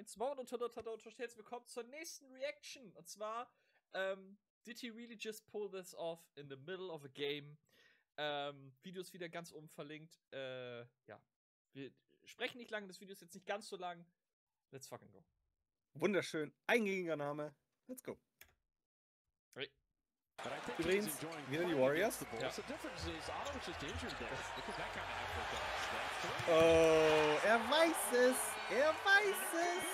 1. Moin und herzlich willkommen zur nächsten Reaction. Und zwar, did he really just pull this off in the middle of a game? Videos wieder ganz oben verlinkt. Ja, wir sprechen nicht lange, das Video ist jetzt nicht ganz so lang. Let's fucking go. Wunderschön, eingängiger Name. Let's go. Hey. Übrigens, wieder die Warriors. Ja. Oh, er weiß es. Er weiß es.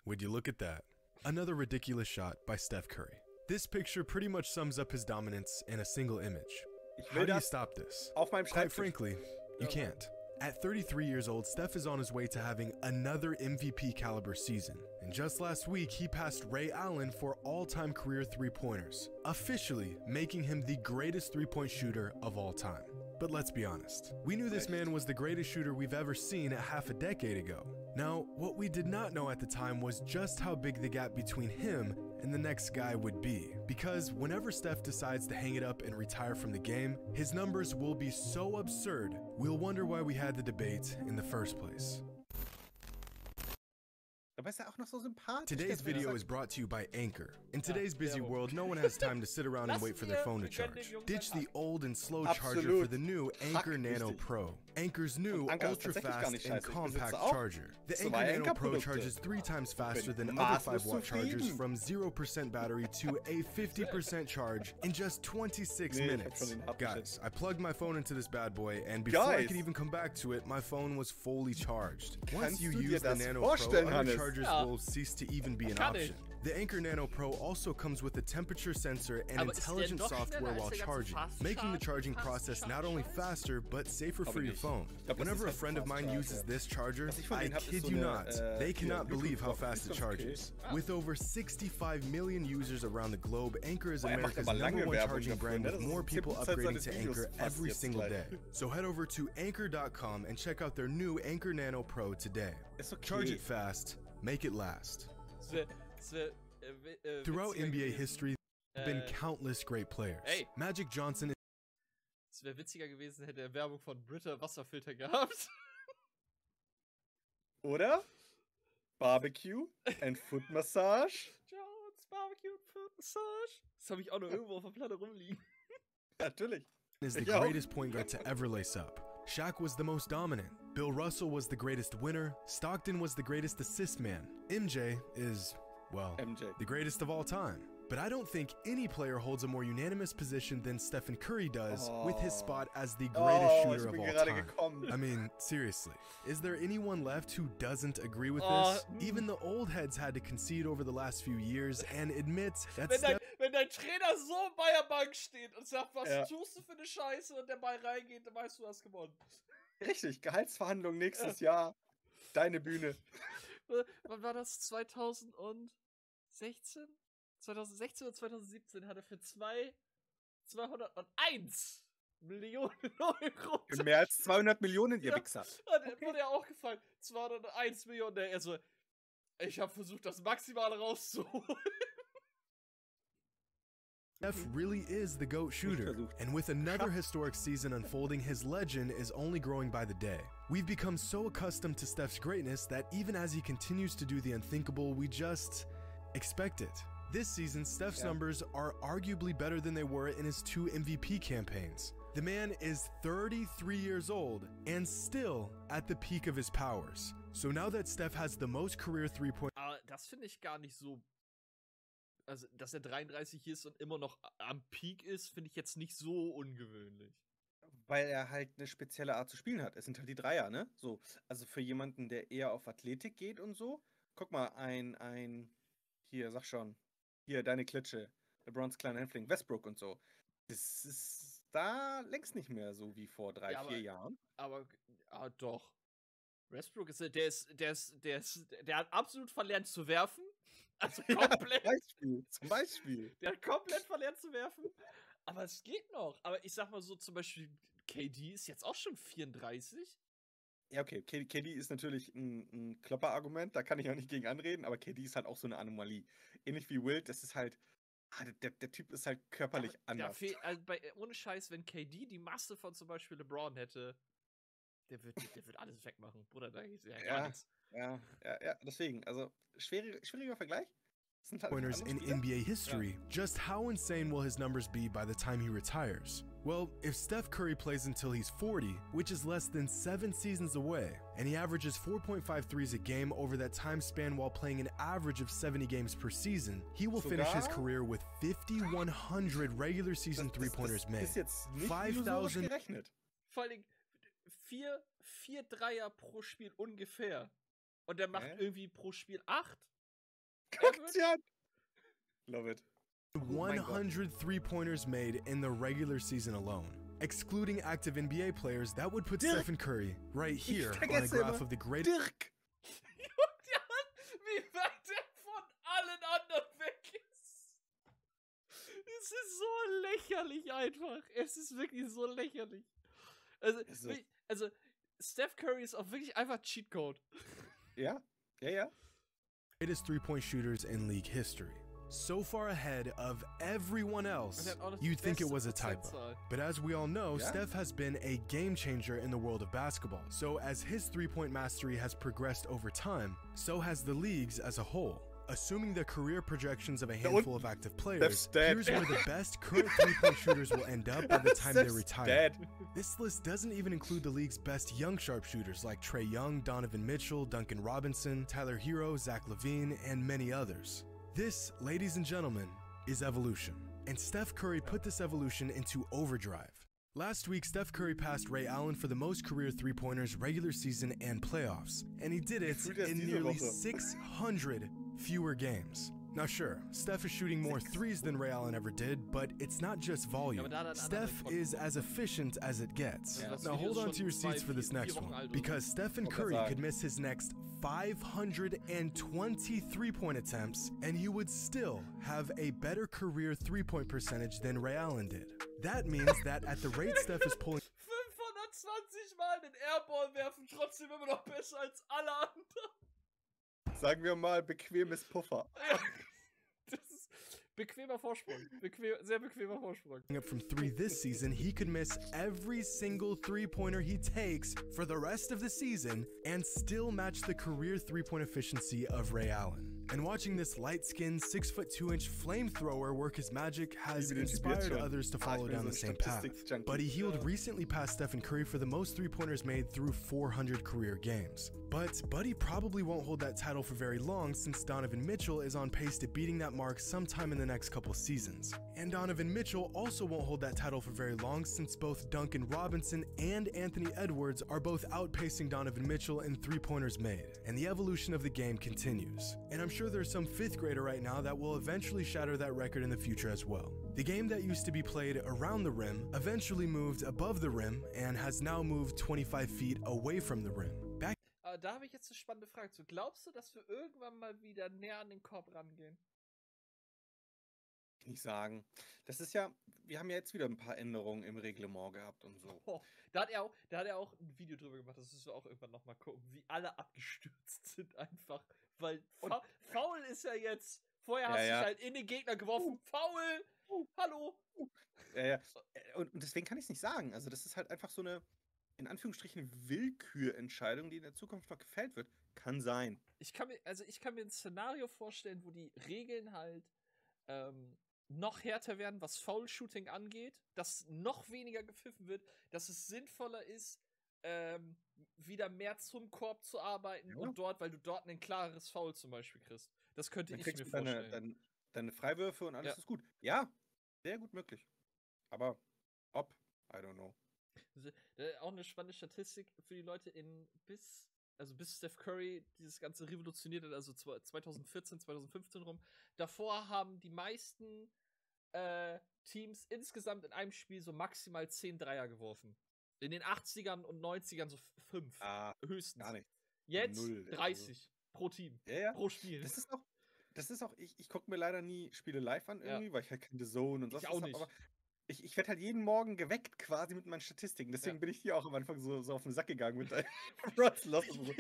Would you look at that? Another ridiculous shot by Steph Curry. This picture pretty much sums up his dominance in a single image. How do you stop this? Auf meinem Quite Schreibtisch. frankly, you can't. At 33 years old, Steph is on his way to having another MVP caliber season. And just last week, he passed Ray Allen for all-time career three-pointers, officially making him the greatest three-point shooter of all time. But let's be honest, we knew this man was the greatest shooter we've ever seen a half a decade ago. Now, what we did not know at the time was just how big the gap between him and the next guy would be. Because whenever Steph decides to hang it up and retire from the game, his numbers will be so absurd, we'll wonder why we had the debate in the first place. Aber ist er auch noch so sympathisch. Today's video is brought to you by Anchor. In today's busy world, no one has time to sit around and wait for their phone to charge. Ditch the old and slow charger for the new Anchor Nano Pro. Anchor's new ultra-fast and compact charger. The Anchor Nano Pro charges 3 times faster than other 5-watt chargers from 0% battery to a 50% charge in just 26 minutes. Guys, I plugged my phone into this bad boy, and before I could even come back to it, my phone was fully charged. Once you use the Nano Pro, other chargers will cease to even be an option. The Anchor Nano Pro also comes with a temperature sensor and intelligent software while charging, making the charging process not only faster, but safer for your phone. Whenever a friend of mine uses this charger, I kid you not, they cannot believe how fast it charges. With over 65 million users around the globe, Anchor is America's #1 charging brand with more people upgrading to Anchor every single day. So head over to Anchor.com and check out their new Anchor Nano Pro today. Charge it fast, make it last. Throughout NBA history, there have been countless great players. Magic Johnson. Es wäre witziger gewesen, hätte er Werbung von Brita Wasserfilter gehabt. Oder? Barbecue and Foot Massage. Jones Barbecue and Foot Massage. Das habe ich auch noch irgendwo auf der Platte rumliegen. Natürlich. Is the greatest point guard to ever lace up. Shaq was the most dominant. Bill Russell was the greatest winner. Stockton was the greatest assist man. MJ is, well, the greatest of all time. But I don't think any player holds a more unanimous position than Stephen Curry does with his spot as the greatest shooter of all time. I mean, seriously, is there anyone left who doesn't agree with this? Even the old heads had to concede over the last few years and admit that wenn dein Trainer so bei der Bank steht und sagt, was tust du für eine Scheiße und der Ball reingeht, dann weißt du, hast gewonnen. Richtig, Gehaltsverhandlung nächstes Jahr. Deine Bühne. Wann war das? 2016? 2016 oder 2017 hat er für 201 Millionen Euro. Und mehr als 200 Millionen, ihr Wichser. Wurde ja auch gefallen. 201 Millionen. Also, ich habe versucht, das Maximale rauszuholen. Steph really is the GOAT shooter, and with another historic season unfolding, his legend is only growing by the day. We've become so accustomed to Steph's greatness that even as he continues to do the unthinkable, we just expect it. This season, Steph's numbers are arguably better than they were in his 2 MVP campaigns. The man is 33 years old and still at the peak of his powers. So now that Steph has the most career three-point... Das finde ich gar nicht so... Also, dass er 33 ist und immer noch am Peak ist, finde ich jetzt nicht so ungewöhnlich. Weil er halt eine spezielle Art zu spielen hat. Es sind halt die Dreier, ne? So, also für jemanden, der eher auf Athletik geht und so. Guck mal, hier, sag schon. Hier, deine Klitsche. LeBrons kleiner Häftling, Westbrook und so. Das ist da längst nicht mehr so wie vor 3-4 Jahren. Aber doch. Westbrook der hat absolut verlernt zu werfen. Also komplett. Zum Beispiel. Der hat komplett verlernt zu werfen. Aber es geht noch. Aber ich sag mal so, zum Beispiel, KD ist jetzt auch schon 34. Ja, okay. KD ist natürlich ein Klopper-Argument. Da kann ich auch nicht gegen anreden. Aber KD ist halt auch so eine Anomalie. Ähnlich wie Wilt, das ist halt. Der Typ ist halt körperlich anders. Also ohne Scheiß, wenn KD die Masse von zum Beispiel LeBron hätte, Der wird alles wegmachen, Bruder, da ist ja gar nichts. Ja, deswegen, also schwieriger Vergleich. Pointers in NBA history, just how insane will his numbers be by the time he retires? Well, if Steph Curry plays until he's 40, which is less than 7 seasons away, and he averages 4.5 threes a game over that time span while playing an average of 70 games per season, he will finish his career with 5,100 regular season three-pointers made. 5,000. Vor allem 4 Dreier pro Spiel ungefähr. Und der macht irgendwie pro Spiel 8. Love it. 100 three-pointers made in the regular season alone. Excluding active NBA players, that would put Stephen Curry right here on a graph of the greatest. Dirk! Wie weit der von allen anderen weg ist. Es ist so lächerlich einfach. Es ist wirklich so lächerlich. Also Steph Curry ist auch wirklich einfach Cheatcode. Ja. Greatest three-point shooters in league history. So far ahead of everyone else, you'd think it was a typo. But as we all know, Steph has been a game changer in the world of basketball. So as his three-point mastery has progressed over time, so has the league's as a whole. Assuming the career projections of a handful of active players, here's where the best current three-point shooters will end up by the time they retire. This list doesn't even include the league's best young sharpshooters like Trae Young, Donovan Mitchell, Duncan Robinson, Tyler Hero, Zach LaVine, and many others. This, ladies and gentlemen, is evolution. And Steph Curry put this evolution into overdrive. Last week, Steph Curry passed Ray Allen for the most career three-pointers regular season and playoffs. And he did it in nearly 600 fewer games. Now sure, Steph is shooting more threes than Ray Allen ever did, but it's not just volume. Steph is as efficient as it gets. Now hold on to your seats for this next one, because Stephen Curry could miss his next 520 three-point attempts, and he would still have a better career three-point percentage than Ray Allen did. That means that at the rate Steph is pulling 520 Mal den Airball werfen, trotzdem immer noch besser als alle anderen. Sagen wir mal, bequemes Puffer. Das ist bequemer Vorsprung. Sehr bequemer Vorsprung. Up from 3 this season, he could miss every single three-pointer he takes for the rest of the season and still match the career three-point efficiency of Ray Allen. And watching this light-skinned 6'2" flamethrower work his magic has inspired others to follow down the same path. Buddy Hield recently passed Stephen Curry for the most three-pointers made through 400 career games. But Buddy probably won't hold that title for very long since Donovan Mitchell is on pace to beating that mark sometime in the next couple seasons. And Donovan Mitchell also won't hold that title for very long since both Duncan Robinson and Anthony Edwards are both outpacing Donovan Mitchell in three-pointers made. And the evolution of the game continues. And I'm sure there's some 5th grader right now that will eventually shatter that record in the future as well. The game that used to be played around the rim eventually moved above the rim and has now moved 25 feet away from the rim. Da habe ich jetzt eine spannende Frage zu. Glaubst du, dass wir irgendwann mal wieder näher an den Korb rangehen? Nicht sagen. Das ist ja, wir haben ja jetzt wieder ein paar Änderungen im Reglement gehabt und so. Oh, da hat er auch ein Video drüber gemacht, das müssen wir auch irgendwann nochmal gucken, wie alle abgestürzt sind einfach. Weil Foul ist ja jetzt, vorher hast du dich halt in den Gegner geworfen, Foul, hallo. Ja. Und deswegen kann ich es nicht sagen. Also das ist halt einfach so eine, in Anführungsstrichen, Willkürentscheidung, die in der Zukunft noch gefällt wird. Kann sein. Ich kann mir ein Szenario vorstellen, wo die Regeln halt noch härter werden, was Foul-Shooting angeht, dass noch weniger gepfiffen wird, dass es sinnvoller ist, wieder mehr zum Korb zu arbeiten und dort, weil du dort ein klareres Foul zum Beispiel kriegst. Das könnte ich mir vorstellen. Deine Freiwürfe und alles ist gut. Ja, sehr gut möglich. Aber I don't know. Auch eine spannende Statistik für die Leute bis Steph Curry dieses Ganze revolutioniert hat, also 2014, 2015 rum. Davor haben die meisten Teams insgesamt in einem Spiel so maximal 10 Dreier geworfen. In den 80ern und 90ern so 5. Höchstens. Gar nicht. Jetzt 0, 30 pro Team. Pro Spiel. Das ist auch, ich gucke mir leider nie Spiele live an irgendwie, weil ich halt keine Zone und sonst was habe, aber ich werde halt jeden Morgen geweckt quasi mit meinen Statistiken. Deswegen bin ich hier auch am Anfang so auf den Sack gegangen mit deinen Runs-Loss und so.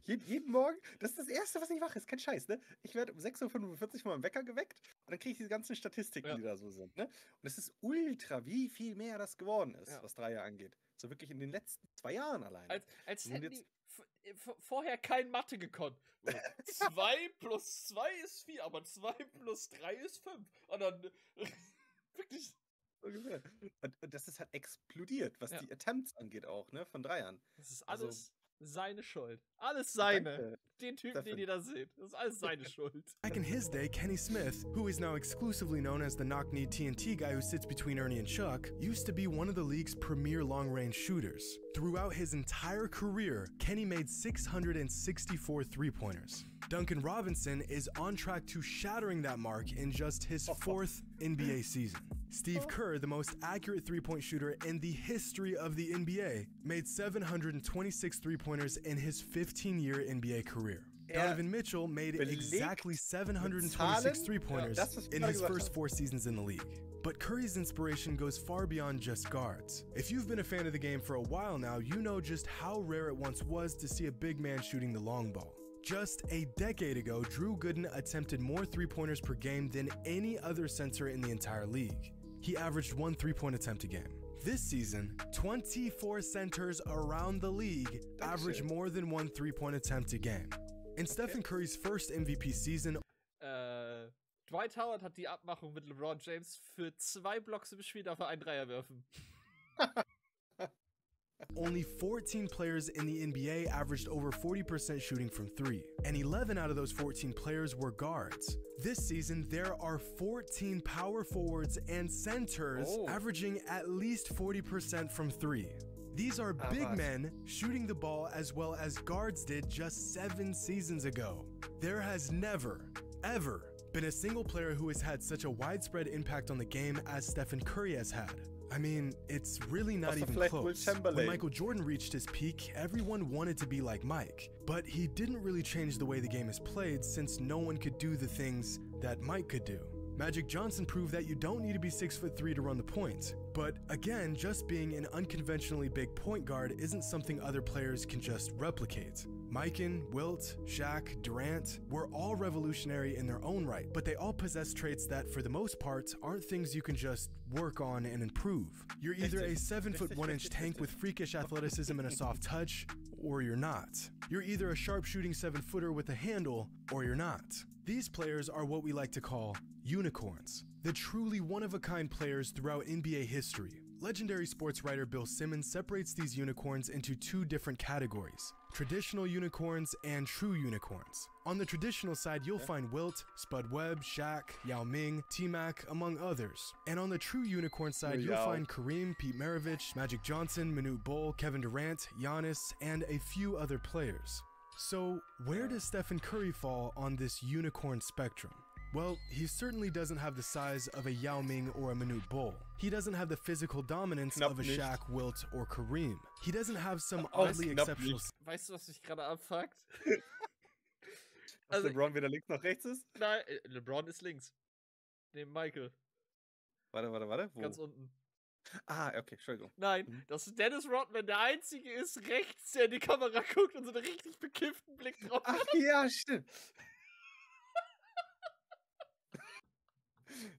Jeden Morgen, das ist das Erste, was ich mache, ist kein Scheiß, ne? Ich werde um 6:45 Uhr von meinem Wecker geweckt und dann kriege ich diese ganzen Statistiken, die da so sind, ne? Und es ist ultra, wie viel mehr das geworden ist, was Dreier angeht. So wirklich in den letzten 2 Jahren allein. Als hätten die vorher kein Mathe gekonnt. 2 plus 2 ist 4, aber 2 plus 3 ist 5. Und dann wirklich. Ungefähr. Und das ist halt explodiert, was die Attempts angeht auch, ne? Von Dreiern. Das ist alles seine Schuld. Alles seine. Danke. Den Typen, den ihr da seht. Das ist alles seine Schuld. Back in his day, Kenny Smith, who is now exclusively known as the knock-knee TNT guy who sits between Ernie and Chuck, used to be one of the league's premier long-range shooters. Throughout his entire career, Kenny made 664 three-pointers. Duncan Robinson is on track to shattering that mark in just his 4th NBA season. Steve Kerr, the most accurate three-point shooter in the history of the NBA, made 726 three-pointers in his 15-year NBA career. Donovan Mitchell made exactly 726 three-pointers in his first 4 seasons in the league. But Curry's inspiration goes far beyond just guards. If you've been a fan of the game for a while now, you know just how rare it once was to see a big man shooting the long ball. Just a decade ago, Drew Gooden attempted more three-pointers per game than any other center in the entire league. He averaged 1 3-point attempt a game. This season, 24 centers around the league average more than 1 3-point attempt a game. In Stephen Curry's first MVP season, Dwight Howard hat die Abmachung mit LeBron James für 2 Blocks im Spiel, darf er einen Dreier werfen. only 14 players in the NBA averaged over 40% shooting from 3, and 11 out of those 14 players were guards. This season, there are 14 power forwards and centers averaging at least 40% from 3. These are big men shooting the ball as well as guards did just 7 seasons ago. There has never, ever been a single player who has had such a widespread impact on the game as Stephen Curry has had. I mean, it's really not even close. When Michael Jordan reached his peak, everyone wanted to be like Mike, but he didn't really change the way the game is played since no one could do the things that Mike could do. Magic Johnson proved that you don't need to be 6'3" to run the point. But again, just being an unconventionally big point guard isn't something other players can just replicate. Mikan, Wilt, Shaq, Durant were all revolutionary in their own right, but they all possess traits that, for the most part, aren't things you can just work on and improve. You're either a 7'1" tank with freakish athleticism and a soft touch, or you're not. You're either a sharp-shooting 7-footer with a handle, or you're not. These players are what we like to call unicorns, the truly one-of-a-kind players throughout NBA history. Legendary sports writer Bill Simmons separates these unicorns into 2 different categories: traditional unicorns and true unicorns. On the traditional side, you'll find Wilt, Spud Webb, Shaq, Yao Ming, T-Mac, among others. And on the true unicorn side, you'll find Kareem, Pete Maravich, Magic Johnson, Manute Bol, Kevin Durant, Giannis, and a few other players. So, where does Stephen Curry fall on this unicorn spectrum? Well, he certainly doesn't have the size of a Yao Ming or a Manute Bol. He doesn't have the physical dominance of a Shaq, Wilt, or Kareem. He doesn't have some oddly exceptional... Weißt du, was mich gerade abfuckt? Also, LeBron weder links noch rechts ist? Nein, LeBron ist links. Neben Michael. Warte. Wo? Ganz unten. Ah, okay, Entschuldigung. Nein, dass Dennis Rodman der Einzige ist rechts, der in die Kamera guckt und so einen richtig bekifften Blick drauf hat. Ach ja, stimmt.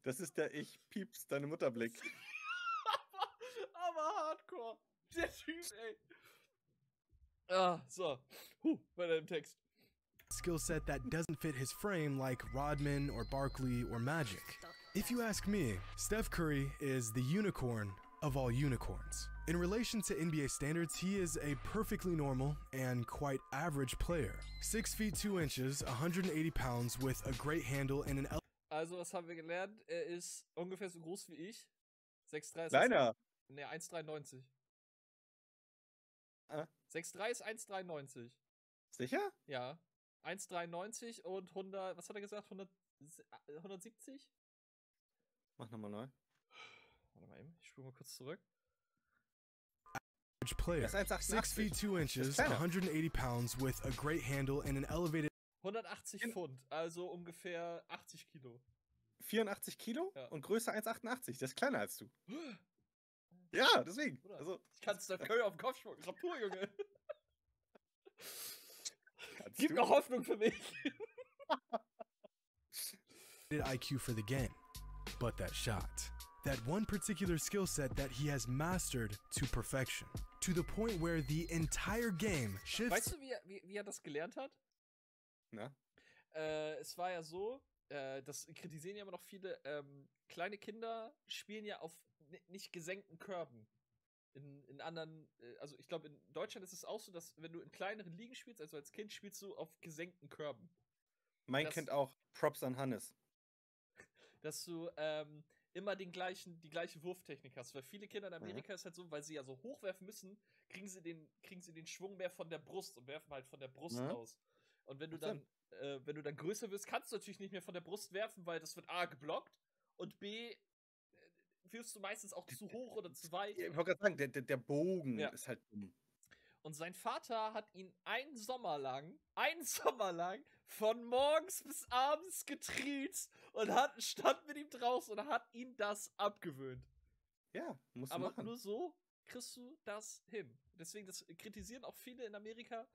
Das ist der Ich-Pieps, deine Mutter-Blick. aber hardcore. Der Typ, ey. Ah, so. Weiter im Text. Skill set that doesn't fit his frame like Rodman or Barkley or Magic. If you ask me, Steph Curry is the unicorn of all unicorns. In relation to NBA standards, he is a perfectly normal and quite average player. 6 feet 2 inches, 180 pounds with a great handle and an Also, was haben wir gelernt? Er ist ungefähr so groß wie ich. 6'3 ist... Kleiner. Ne, 1,93. 6'3 ist 1,93. Sicher? Ja. 1,93 und 100... Was hat er gesagt? 170? Mach nochmal neu. Warte mal eben. Ich spule mal kurz zurück. Player. 6 feet 2 inches, 180 pounds with a great handle and an elevated 180 Pfund, also ungefähr 80 Kilo. 84 Kilo? Ja. Und Größe 1,88. Der ist kleiner als du. Ja, deswegen. Also, ich kann Steph Curry auf den Kopf schmucken. Rappur, Junge. Gib noch Hoffnung für mich. IQ for the game. But that shot. That one particular skill set that he has mastered to perfection. to the point where the entire game shifts. Weißt du, wie er das gelernt hat? Na? Es war ja so, das kritisieren ja immer noch viele, kleine Kinder spielen ja auf nicht gesenkten Körben. In anderen, also ich glaube, in Deutschland ist es auch so, dass wenn du in kleineren Ligen spielst, also als Kind, spielst du auf gesenkten Körben. Mein Kind auch. Props an Hannes. Dass du immer die gleiche Wurftechnik hast. Weil viele Kinder in Amerika ist halt so, weil sie ja so hochwerfen müssen, kriegen sie den Schwung mehr von der Brust und werfen halt von der Brust aus. Und wenn du dann größer wirst, kannst du natürlich nicht mehr von der Brust werfen, weil das wird A geblockt und B wirfst du meistens auch zu hoch oder zu weit. Ich wollte gerade sagen, der Bogen ist halt dumm. Und sein Vater hat ihn einen Sommer lang von morgens bis abends getriezt und stand mit ihm draußen und hat ihn das abgewöhnt. Ja, muss Aber machen. nur so kriegst du das hin. Deswegen, das kritisieren auch viele in Amerika,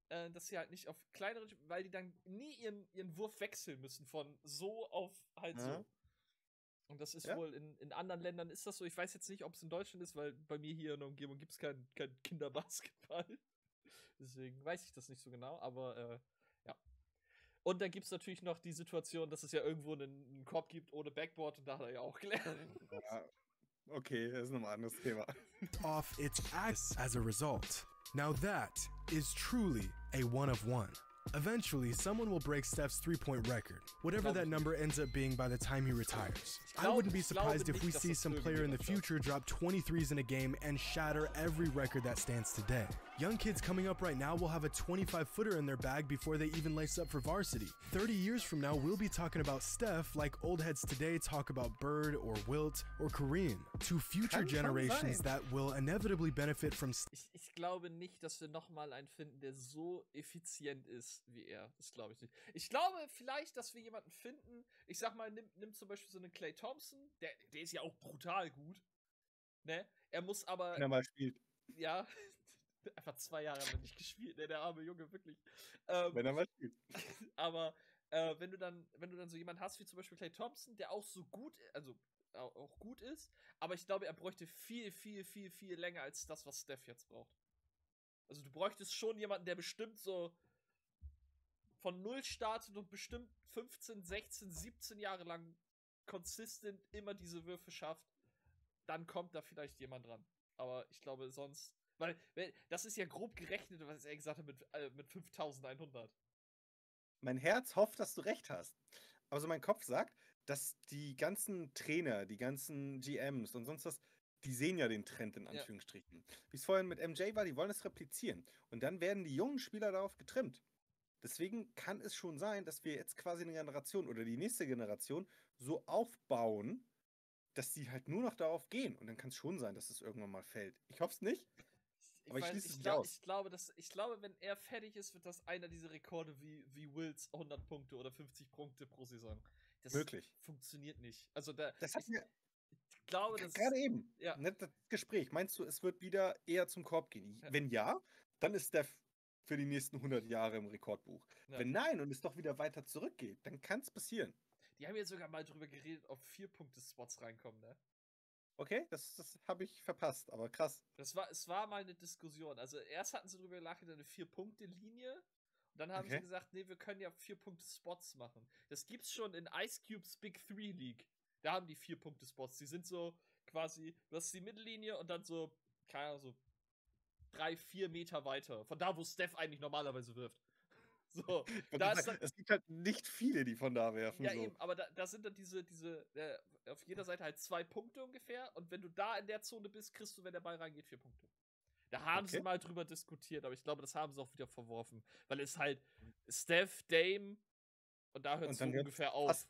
dass sie halt nicht auf kleinere, weil die dann nie ihren Wurf wechseln müssen von so auf halt so. Und das ist wohl in anderen Ländern ist das so. Ich weiß jetzt nicht, ob es in Deutschland ist, weil bei mir hier in der Umgebung gibt es kein Kinderbasketball. Deswegen weiß ich das nicht so genau, aber ja. Und dann gibt es natürlich noch die Situation, dass es ja irgendwo einen Korb gibt ohne Backboard und da hat er ja auch gelernt. Ja. Okay, das ist noch ein anderes Thema. Off its ass as a result. Now that is truly a one of one. Eventually, someone will break Steph's three-point record, whatever that number ends up being by the time he retires. I wouldn't be surprised if we see some player in the future drop 23s in a game and shatter every record that stands today. Young kids coming up right now will have a 25-footer in their bag before they even lace up for varsity. 30 years from now, we'll be talking about Steph like old heads today talk about Bird or Wilt or Kareem. To future generations that will inevitably benefit from... Ich glaube nicht, dass wir nochmal einen finden, der so effizient ist wie er. Das glaube ich nicht. Ich glaube vielleicht, dass wir jemanden finden, ich sag mal, nimm zum Beispiel so einen Klay Thompson, der ist ja auch brutal gut. Ne? Er muss aber... Wenn er mal spielt. Ja, einfach 2 Jahre lang nicht gespielt, der arme Junge, wirklich. Wenn er mal spielt. Aber wenn du dann so jemanden hast, wie zum Beispiel Klay Thompson, der auch so gut, also auch gut ist, aber ich glaube, er bräuchte viel, viel, viel, viel länger als das, was Steph jetzt braucht. Also du bräuchtest schon jemanden, der bestimmt so von 0 startet und bestimmt 15, 16, 17 Jahre lang consistent immer diese Würfe schafft, dann kommt da vielleicht jemand dran. Aber ich glaube sonst, weil das ist ja grob gerechnet, was er gesagt hat mit 5100. Mein Herz hofft, dass du recht hast. Aber so mein Kopf sagt, dass die ganzen Trainer, die ganzen GMs und sonst was, die sehen ja den Trend in Anführungsstrichen. Wie es vorhin mit MJ war, die wollen es replizieren. Und dann werden die jungen Spieler darauf getrimmt. Deswegen kann es schon sein, dass wir jetzt quasi eine Generation oder die nächste Generation so aufbauen, dass die halt nur noch darauf gehen. Und dann kann es schon sein, dass es irgendwann mal fällt. Ich hoffe es nicht, aber ich schließe es nicht aus. Ich glaube, wenn er fertig ist, wird das einer dieser Rekorde wie Wills 100 Punkte oder 50 Punkte pro Saison. Das funktioniert nicht. Also das hat mir glaube, das gerade eben, ja. Das Gespräch, meinst du, es wird wieder eher zum Korb gehen? Ja. Wenn ja, dann ist Steph für die nächsten 100 Jahre im Rekordbuch. Ja. Wenn nein und es doch wieder weiter zurückgeht, dann kann es passieren. Die haben ja sogar mal drüber geredet, ob 4-Punkte-Spots reinkommen, ne? Okay, das habe ich verpasst, aber krass. Es war mal eine Diskussion. Also erst hatten sie drüber gelacht, eine 4-Punkte-Linie. Und dann haben sie gesagt, nee, wir können ja 4-Punkte-Spots machen. Das gibt's schon in Ice Cubes Big 3 League. Da haben die 4-Punkte-Spots. Die sind so quasi, du hast die Mittellinie und dann so, keine Ahnung, so 3-4 Meter weiter. Von da, wo Steph eigentlich normalerweise wirft. So, es gibt halt nicht viele, die von da werfen. Ja, so. Eben, aber da sind dann diese auf jeder Seite halt 2 Punkte ungefähr. Und wenn du da in der Zone bist, kriegst du, wenn der Ball reingeht, 4 Punkte. Da haben sie mal drüber diskutiert, aber ich glaube, das haben sie auch wieder verworfen. Weil es halt Steph, Dame und da hört es so ungefähr auf.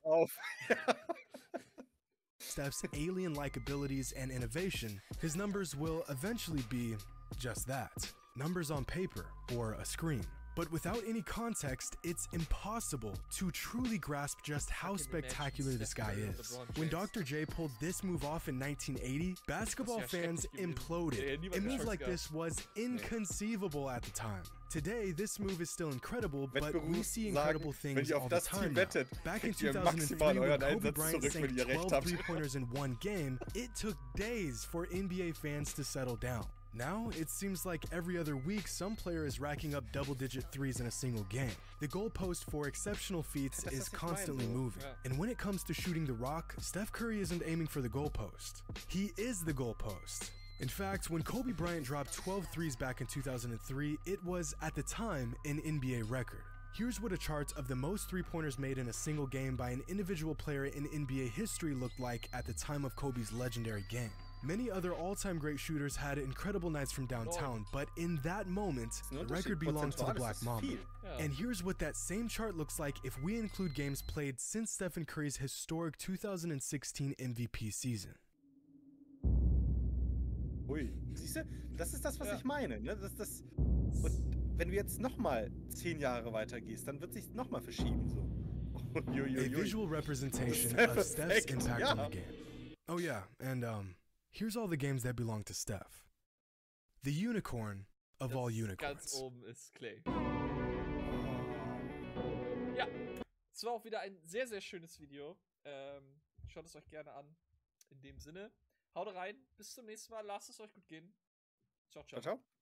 Steph's alien-like abilities and innovation, his numbers will eventually be just that. Numbers on paper or a screen. But without any context, it's impossible to truly grasp just how spectacular this guy is. When Dr. J pulled this move off in 1980, basketball fans imploded. A move like this was inconceivable at the time. Today, this move is still incredible, but we see incredible things all the time now. Back in 2003, when Kobe Bryant sank 12 three-pointers in one game, it took days for NBA fans to settle down. Now, it seems like every other week, some player is racking up double-digit threes in a single game. The goalpost for exceptional feats is constantly moving. And when it comes to shooting the rock, Steph Curry isn't aiming for the goalpost. He is the goalpost. In fact, when Kobe Bryant dropped 12 threes back in 2003, it was, at the time, an NBA record. Here's what a chart of the most three-pointers made in a single game by an individual player in NBA history looked like at the time of Kobe's legendary game. Many other all-time great shooters had incredible nights from downtown, but in that moment, the record belonged to the Black Mamba. And here's what that same chart looks like if we include games played since Stephen Curry's historic 2016 MVP season. Ui, siehst du, das ist das, was ich meine, ne? Und wenn du jetzt nochmal 10 Jahre weitergehst, dann wird sich nochmal verschieben, so. A visual representation of Steph's impact on the game. Oh yeah, and here's all the games that belong to Steph. The unicorn of all unicorns. Ganz oben ist Clay. Ja, es war auch wieder ein sehr, sehr schönes Video. Schaut es euch gerne an. In dem Sinne, haut rein. Bis zum nächsten Mal. Lasst es euch gut gehen. Ciao, ciao. Ciao, ciao.